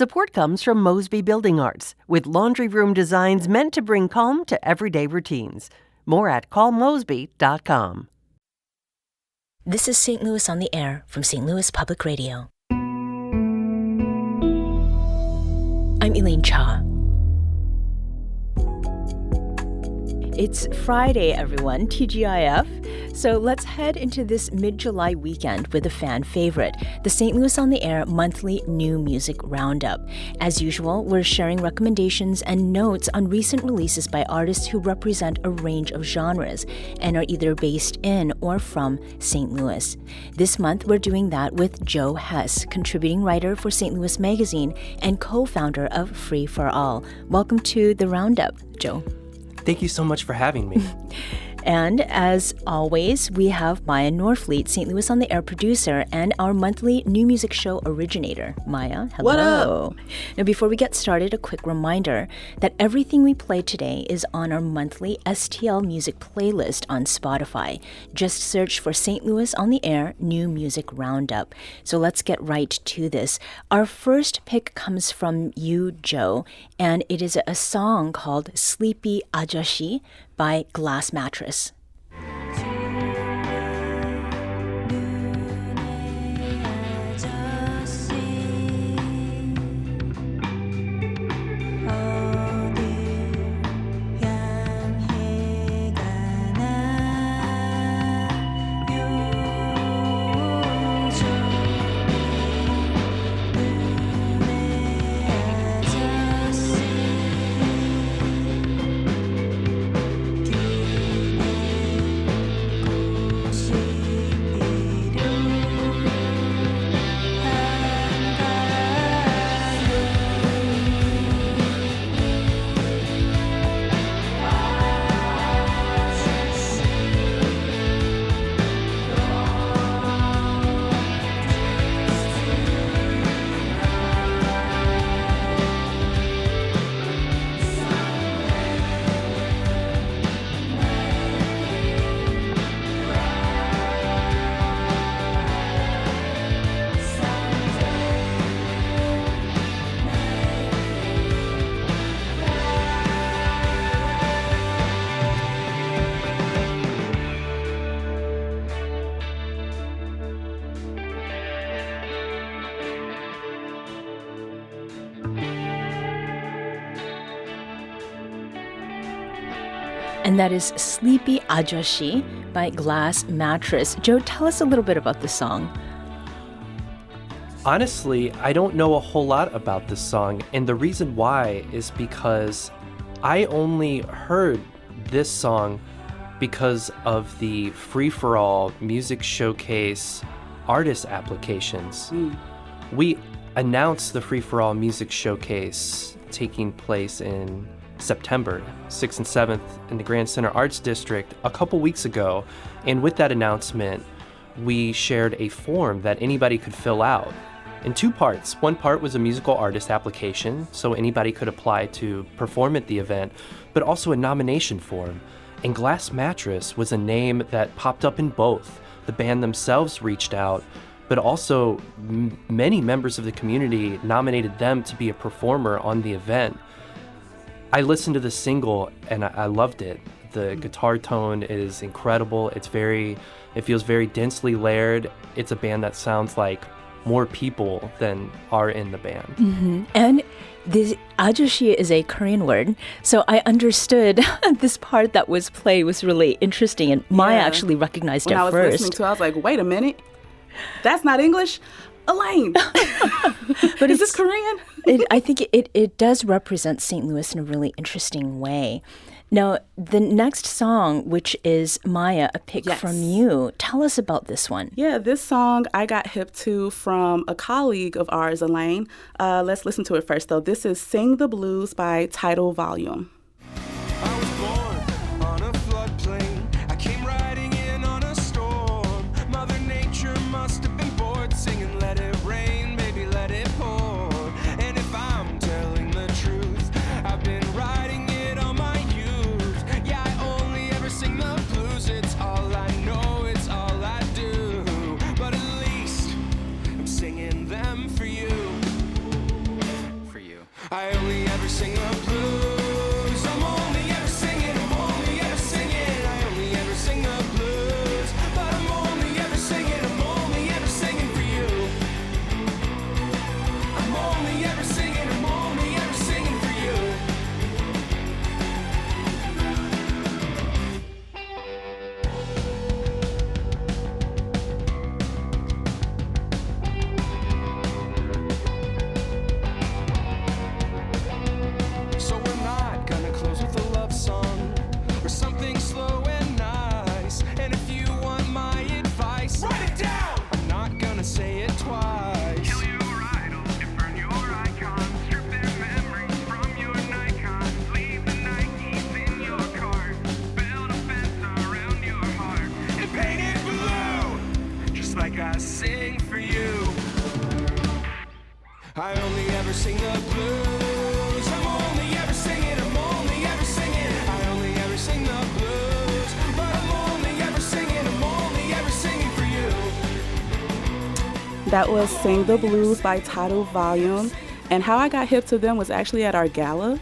Support comes from Mosby Building Arts, with laundry room designs meant to bring calm to everyday routines. More at callmosby.com. This is St. Louis on the Air from St. Louis Public Radio. I'm Elaine Cha. It's Friday, everyone, TGIF. So let's head into this mid-July weekend with a fan favorite, the St. Louis on the Air monthly new music roundup. As usual, we're sharing recommendations and notes on recent releases by artists who represent a range of genres and are either based in or from St. Louis. This month, we're doing that with Joe Hess, contributing writer for St. Louis Magazine and co-founder of Free for All. Welcome to the roundup, Joe. Thank you so much for having me. And as always, we have Maya Norfleet, St. Louis on the Air producer and our monthly new music show originator. Maya, hello. What up? Now, before we get started, a quick reminder that everything we play today is on our monthly STL music playlist on Spotify. Just search for St. Louis on the Air New Music Roundup. So let's get right to this. Our first pick comes from you, Joe, and it is a song called Sleepy Ajashi by Glass Mattress. And that is Sleepy Ajashi by Glass Mattress. Joe, tell us a little bit about the song. Honestly, I don't know a whole lot about this song, and the reason why is because I only heard this song because of the Free for All Music Showcase artist applications. We announced the Free for All Music Showcase taking place in September 6th and 7th in the Grand Center Arts District a couple weeks ago, and with that announcement we shared a form that anybody could fill out in two parts. One part was a musical artist application, so anybody could apply to perform at the event, but also a nomination form. And Glass Mattress was a name that popped up in both. The band themselves reached out, but also many members of the community nominated them to be a performer on the event. I listened to the single and I loved it. The guitar tone is incredible. It feels very densely layered. It's a band that sounds like more people than are in the band. Mm-hmm. And the ajashi is a Korean word, so I understood this part that was played was really interesting, and Maya actually recognized it first. When I was listening to it, I was like, wait a minute, that's not English? Elaine! But is this Korean? I think it does represent St. Louis in a really interesting way. Now, the next song, which is Maya, a pick from you, tell us about this one. Yeah, this song I got hip to from a colleague of ours, Elaine. Let's listen to it first, though. This is Sing the Blues by Tidal Volume. I only ever sing the blues. I'm only ever singing, I'm only ever singing. I only ever sing the blues. But I'm only ever singing, I'm only ever singing for you. I'm only ever singing, I'm only ever singing for you. So we're not gonna close with a love song or something slow and nice. And if you want my advice, write it down! I'm not gonna say it twice. Kill your idols, you burn your icons, strip their memories from your Nikons, leave the Nikes in your cart, build a fence around your heart, And paint it blue, just like I sing for you. I only ever sing the blues. I'm only ever singing, I'm only ever singing. I only ever sing the blues. But I'm only ever singing, I'm only ever singing for you. That was Sing the Blues by Tidal Volume. And how I got hip to them was actually at our gala.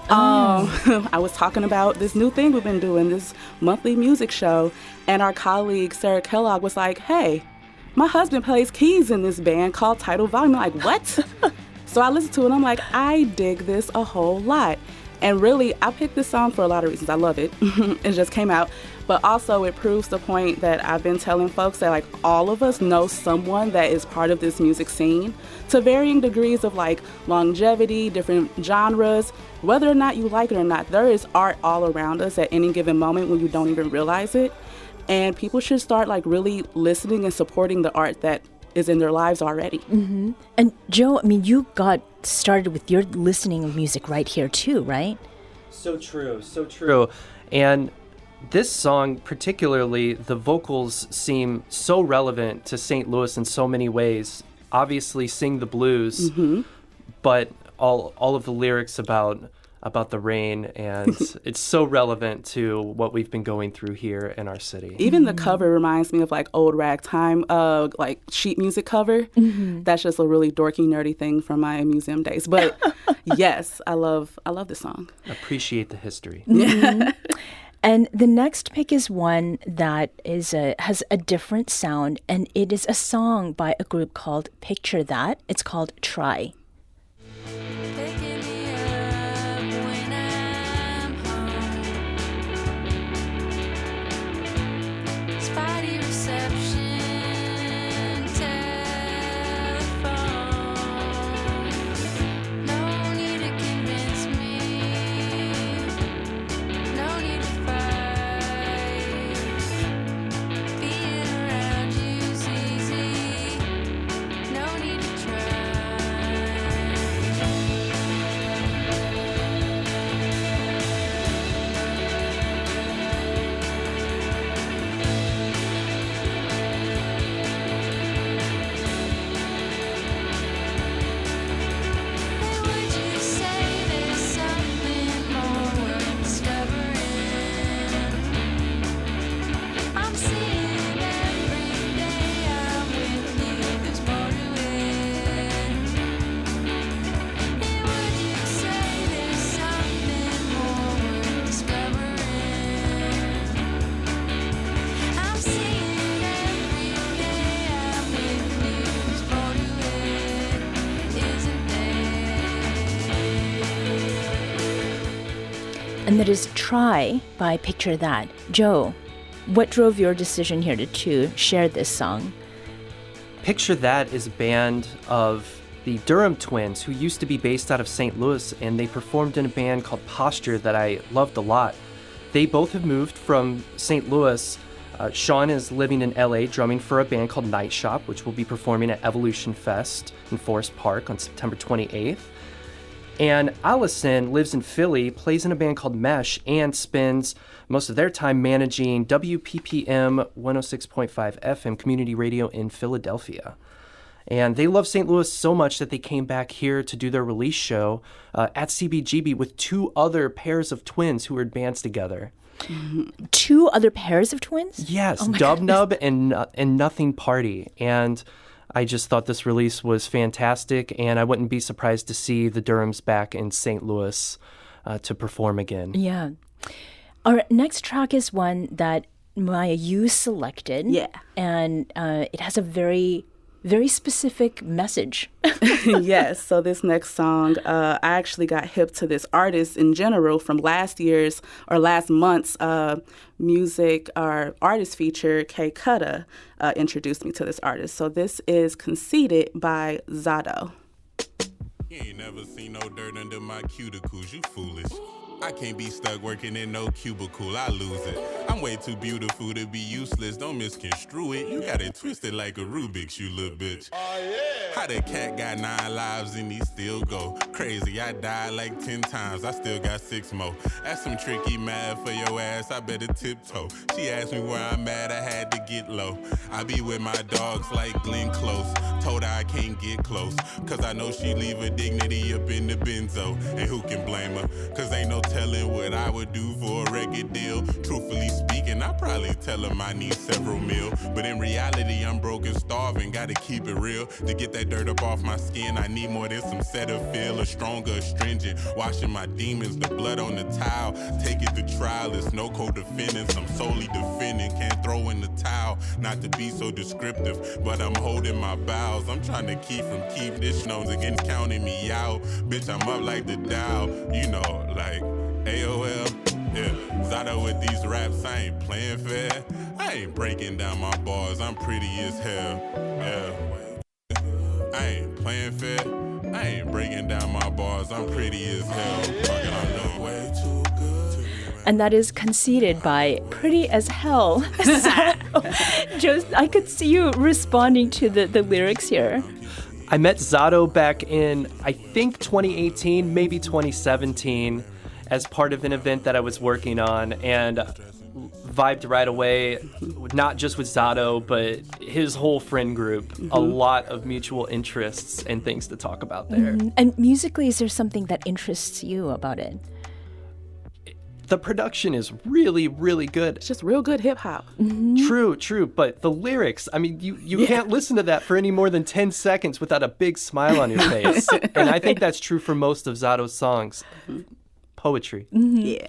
I was talking about this new thing we've been doing, this monthly music show. And our colleague, Sarah Kellogg, was like, hey, my husband plays keys in this band called Tidal Volume. I'm like, what? So I listened to it and I'm like, I dig this a whole lot. And really, I picked this song for a lot of reasons. I love it. It just came out. But also it proves the point that I've been telling folks that like all of us know someone that is part of this music scene to varying degrees of like longevity, different genres, whether or not you like it or not. There is art all around us at any given moment when you don't even realize it. And people should start like really listening and supporting the art that is in their lives already. Mm-hmm. And Joe, I mean, you got started with your listening of music right here too, right? So true, so true. And this song, particularly, the vocals seem so relevant to St. Louis in so many ways. Obviously, Sing the Blues, but all of the lyrics about the rain, and it's so relevant to what we've been going through here in our city. Even the cover reminds me of like old ragtime, like sheet music cover. That's just a really dorky, nerdy thing from my museum days. But yes, I love this song. Appreciate the history. And the next pick is one that has a different sound, and it is a song by a group called Picture That. It's called Try. Picking me up when I'm home. Spotty reception, telephone. No need to convince me. No need to fight. Being around you's easy. No need to try. Would you say there's something more worth discovering? I'm seeing every day I'm with you. There's more to it. Would you say there's something more worth discovering? I'm seeing every day I'm with you. There's more to it, isn't there? And that is Try by Picture That. Joe, what drove your decision here to share this song? Picture That is a band of the Durham twins who used to be based out of St. Louis, and they performed in a band called Posture that I loved a lot. They both have moved from St. Louis. Sean is living in LA drumming for a band called Night Shop, which will be performing at Evolution Fest in Forest Park on September 28th. And Allison lives in Philly, plays in a band called Mesh, and spends most of their time managing WPPM 106.5 FM community radio in Philadelphia. And they love St. Louis so much that they came back here to do their release show at CBGB with two other pairs of twins who were in bands together. Two other pairs of twins? Yes, Oh my Dub Nub and Nothing Party. And I just thought this release was fantastic, and I wouldn't be surprised to see the Durhams back in St. Louis to perform again. Yeah. Our next track is one that Maya, you selected. Yeah. And it has a very, very specific message. Yes, so this next song, I actually got hip to this artist in general from last month's music or artist feature. K Kutta introduced me to this artist. So this is Conceited by Zato. You ain't never seen no dirt under my cuticles, you foolish. I can't be stuck working in no cubicle, I lose it. I'm way too beautiful to be useless, don't misconstrue it. You got it twisted like a Rubik's, you little bitch. Oh, yeah. How the cat got 9 lives and he still go crazy? I died like 10 times, I still got 6 more. That's some tricky math for your ass, I better tiptoe. She asked me where I'm at, I had to get low. I be with my dogs like Glenn Close. Told her I can't get close, cause I know she leave her dignity up in the benzo. And who can blame her? Cause ain't no telling what I would do for a record deal. Truthfully speaking, I probably tell him I need several mil. But in reality, I'm broke and starving, gotta keep it real. To get that dirt up off my skin, I need more than some Cetaphil, a stronger astringent. Washing my demons, the blood on the towel. Take it to trial, it's no co-defendants. I'm solely defending, can't throw in the towel. Not to be so descriptive, but I'm holding my bowels. I'm trying to keep from keep this nose against counting me out. Bitch, I'm up like the Dow, you know, like AOL. Yeah, Zato with these raps, I ain't playing fair. I ain't breaking down my bars, I'm pretty as hell. Yeah, I ain't playing fair. I ain't breaking down my bars, I'm pretty as hell. Fucking I'm doing way too good. And that is Conceited by Pretty as Hell. So, just, I could see you responding to the lyrics here. I met Zato back in, I think, 2018, maybe 2017, as part of an event that I was working on, and vibed right away, not just with Zato, but his whole friend group. A lot of mutual interests and things to talk about there. And musically, is there something that interests you about it? The production is really, really good. It's just real good hip hop. True, but the lyrics, I mean, you can't listen to that for any more than 10 seconds without a big smile on your face. And I think that's true for most of Zato's songs. Poetry. Yeah.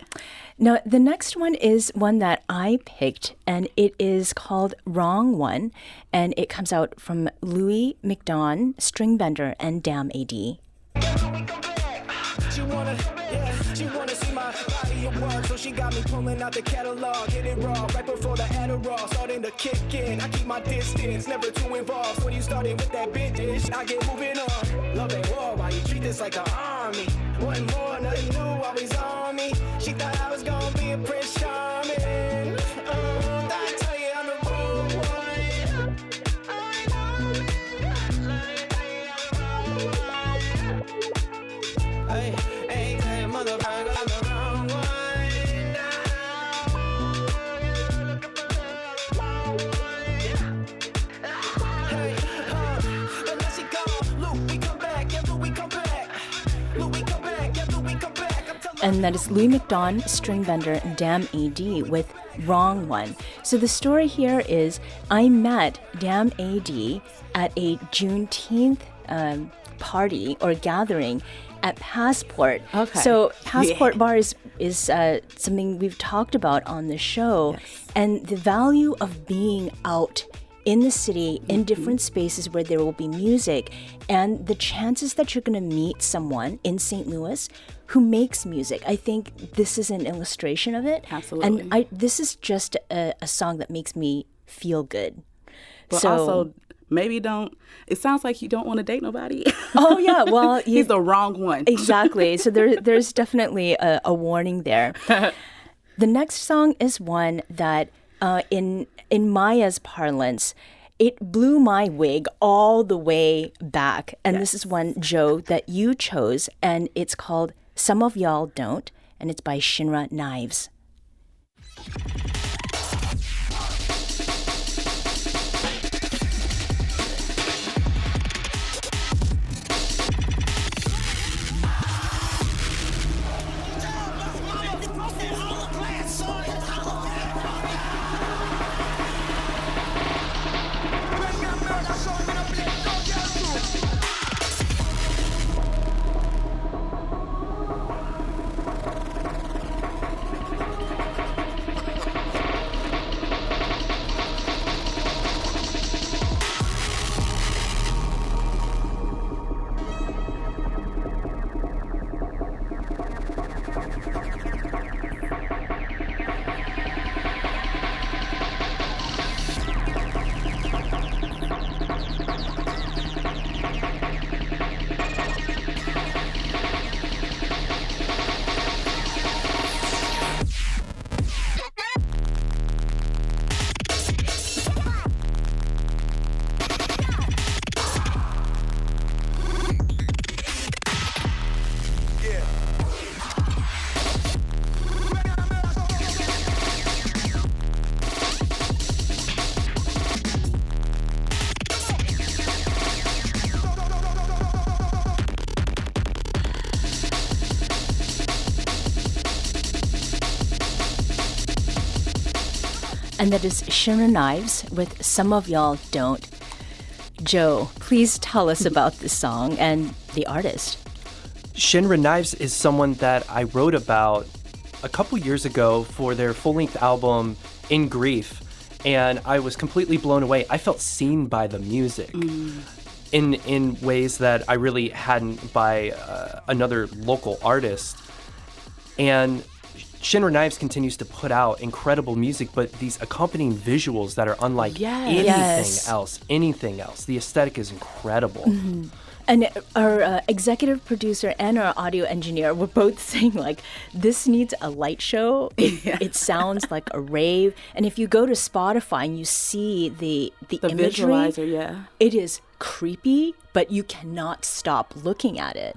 Now, the next one is one that I picked, and it is called Wrong One, and it comes out from Louis McDon, String Bender, and Damn AD. She wanna see my body of work, so she got me pulling out the catalog, hit it raw right before the Adderall starting to kick in. I keep my distance, never too involved. When you started with that bitch, I get moving on. Love and war, why you treat this like an army? One more, nothing new, always on me. She thought I was gonna be a Prince Charming. I tell you I'm the wrong one. Hey, ain't that motherfucker, I'm the wrong one. Hey, but now she gone. Luke, we come back, yeah, Luke, we come back. Luke, we come back, yeah, Luke, we come back. I'm telling And that is Louis McDon, String Bender, and Damn AD with Wrong One. So the story here is I met Damn AD at a Juneteenth party or gathering at Passport. Okay. So Passport Bar is something we've talked about on the show. Yes. And the value of being out in the city, in different spaces where there will be music, and the chances that you're going to meet someone in St. Louis who makes music. I think this is an illustration of it. Absolutely. And this is just a song that makes me feel good. But So- also, maybe don't. It sounds like you don't want to date nobody. Oh yeah, well, He's the wrong one. exactly. So there's definitely a warning there. The next song is one that, in Maya's parlance, it blew my wig all the way back. And this is one, Joe, that you chose, and it's called Some of Y'all Don't, and it's by Shinra Knives. you. And that is Shinra Knives with Some of Y'all Don't. Joe, please tell us about this song and the artist. Shinra Knives is someone that I wrote about a couple years ago for their full-length album In Grief, and I was completely blown away. I felt seen by the music in ways that I really hadn't by another local artist. And Shinra Knives continues to put out incredible music, but these accompanying visuals that are unlike anything else. The aesthetic is incredible. And our executive producer and our audio engineer were both saying, like, this needs a light show. It sounds like a rave. And if you go to Spotify and you see the imagery, visualizer, it is creepy, but you cannot stop looking at it.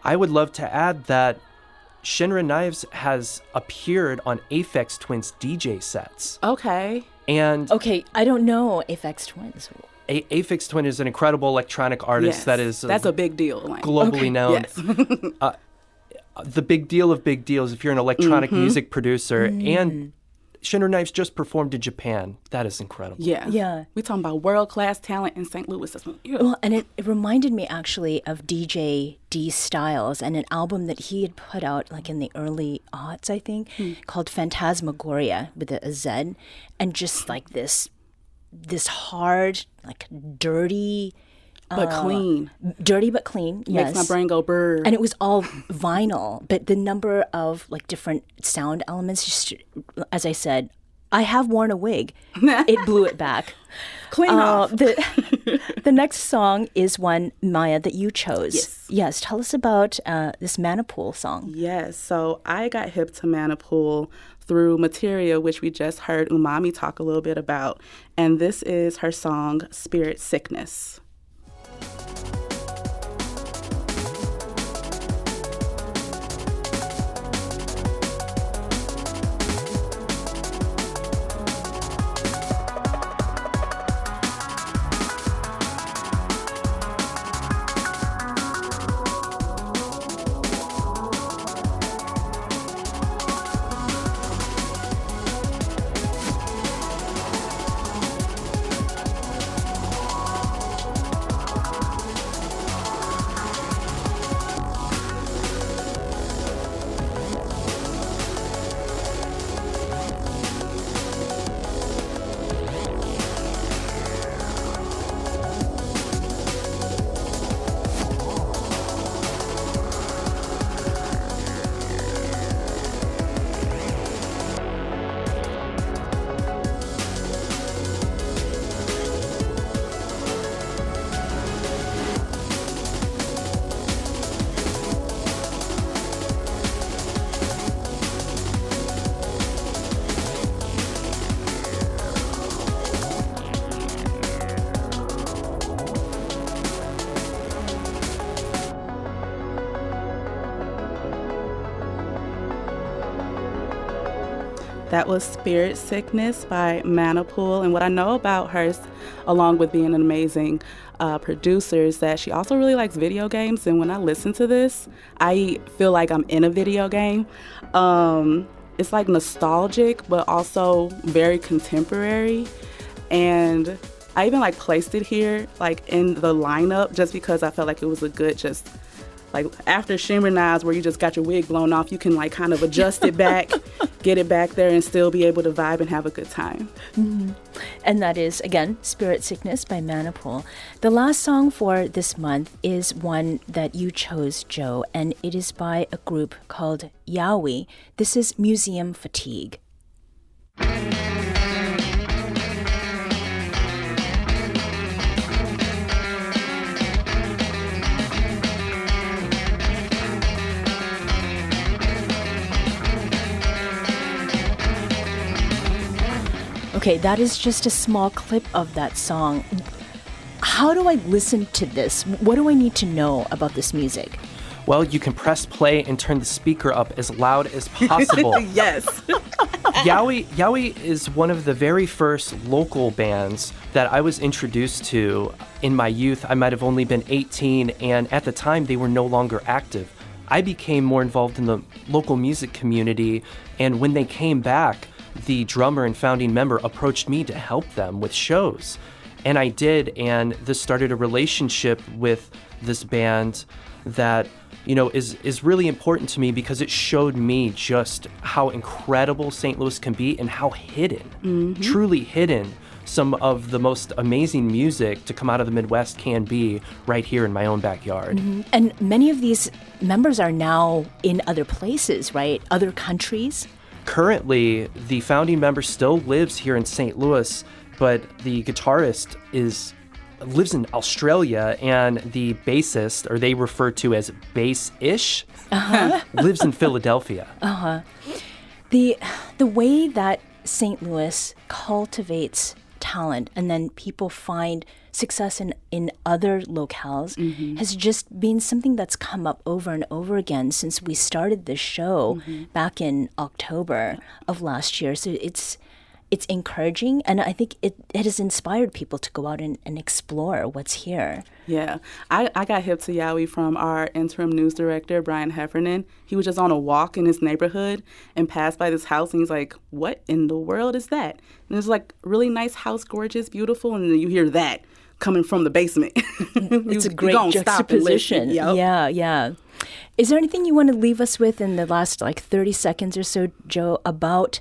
I would love to add that Shinra Knives has appeared on Aphex Twin's DJ sets. Okay. And Okay, I don't know Aphex Twins. Aphex Twin is an incredible electronic artist that is that's a big deal. Like, globally known. Yes. The big deal of big deals if you're an electronic music producer. And Shinra Knives just performed in Japan. That is incredible. Yeah. We talking about world-class talent in St. Louis. Well, and it reminded me actually of DJ D Styles and an album that he had put out like in the early aughts, I think, called Phantasmagoria with a Z, and just like this hard, like dirty, but clean. Dirty but clean, yes. Makes my brain go brr. And it was all vinyl, but the number of like different sound elements, just as I said, I have worn a wig. It blew it back. Clean off. The next song is one, Maya, that you chose. Yes. Tell us about this Manipool song. Yes, so I got hip to Manipool through Materia, which we just heard Umami talk a little bit about. And this is her song, Spirit Sickness. That was Spirit Sickness by Manipool. And what I know about her, along with being an amazing producer, is that she also really likes video games. And when I listen to this, I feel like I'm in a video game. It's like nostalgic, but also very contemporary. And I even like placed it here, like in the lineup, just because I felt like it was a good just like after Shinra Knives, where you just got your wig blown off, you can like kind of adjust it back, get it back there, and still be able to vibe and have a good time. Mm-hmm. And that is, again, Spirit Sickness by Manipool. The last song for this month is one that you chose, Joe, and it is by a group called Yaoi. This is Museum Fatigue. Okay, that is just a small clip of that song. How do I listen to this? What do I need to know about this music? Well, you can press play and turn the speaker up as loud as possible. Yes. Yowie is one of the very first local bands that I was introduced to in my youth. I might have only been 18, and at the time they were no longer active. I became more involved in the local music community, and when they came back, the drummer and founding member approached me to help them with shows. And I did, and this started a relationship with this band that, you know, is really important to me because it showed me just how incredible St. Louis can be and how hidden, truly hidden, some of the most amazing music to come out of the Midwest can be right here in my own backyard. And many of these members are now in other places, right? Other countries? Currently, the founding member still lives here in St. Louis, but the guitarist lives in Australia, and the bassist, or they refer to as bass-ish, lives in Philadelphia. The way that St. Louis cultivates talent and then people find success in other locales has just been something that's come up over and over again since we started this show back in October of last year. So it's encouraging, and I think it has inspired people to go out and explore what's here. Yeah. I got hip to Yowie from our interim news director, Brian Heffernan. He was just on a walk in his neighborhood and passed by this house, and he's like, what in the world is that? And it's like really nice house, gorgeous, beautiful, and then you hear that coming from the basement. It's a great juxtaposition. Yep. Yeah. Is there anything you want to leave us with in the last 30 seconds or so, Joe, about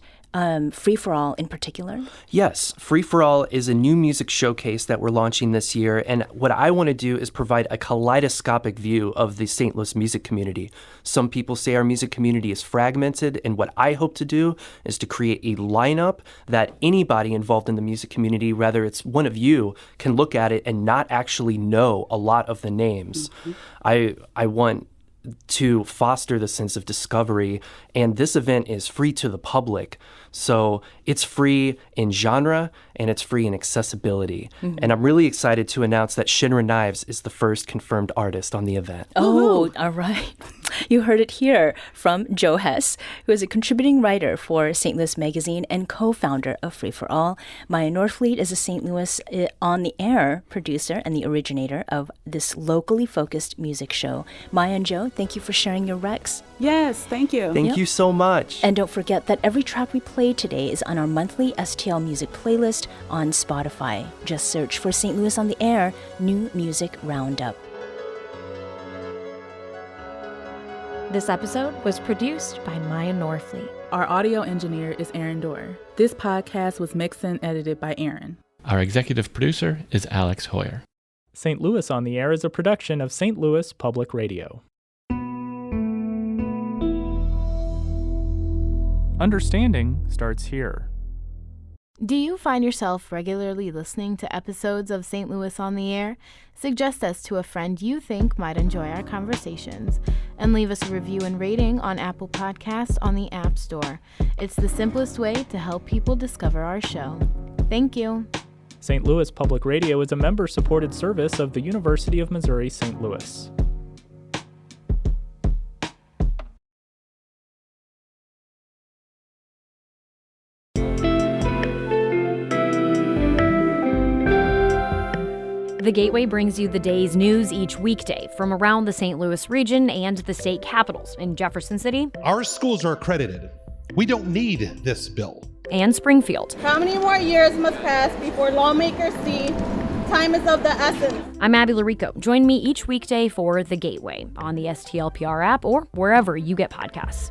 Free For All in particular? Yes, Free For All is a new music showcase that we're launching this year, and what I want to do is provide a kaleidoscopic view of the St. Louis music community. Some people say our music community is fragmented, and what I hope to do is to create a lineup that anybody involved in the music community, whether it's one of you, can look at it and not actually know a lot of the names. I want to foster the sense of discovery, and this event is free to the public. So it's free in genre and it's free in accessibility. And I'm really excited to announce that Shinra Knives is the first confirmed artist on the event. Oh, all right. You heard it here from Joe Hess, who is a contributing writer for St. Louis Magazine and co-founder of Free For All. Maya Norfleet is a St. Louis On the Air producer and the originator of this locally focused music show. Maya and Joe, thank you for sharing your recs. Yes, thank you. Thank you so much. And don't forget that every track we play today is on our monthly STL Music playlist on Spotify. Just search for St. Louis On the Air New Music Roundup. This episode was produced by Maya Norfleet. Our audio engineer is Aaron Dorr. This podcast was mixed and edited by Aaron. Our executive producer is Alex Hoyer. St. Louis On the Air is a production of St. Louis Public Radio. Understanding starts here. Do you find yourself regularly listening to episodes of St. Louis On the Air? Suggest us to a friend you think might enjoy our conversations, and leave us a review and rating on Apple Podcasts on the App Store. It's the simplest way to help people discover our show. Thank you. St. Louis Public Radio is a member-supported service of the University of Missouri St. Louis. The Gateway brings you the day's news each weekday from around the St. Louis region and the state capitals in Jefferson City. Our schools are accredited. We don't need this bill. And Springfield. How many more years must pass before lawmakers see time is of the essence? I'm Abby Larico. Join me each weekday for The Gateway on the STLPR app or wherever you get podcasts.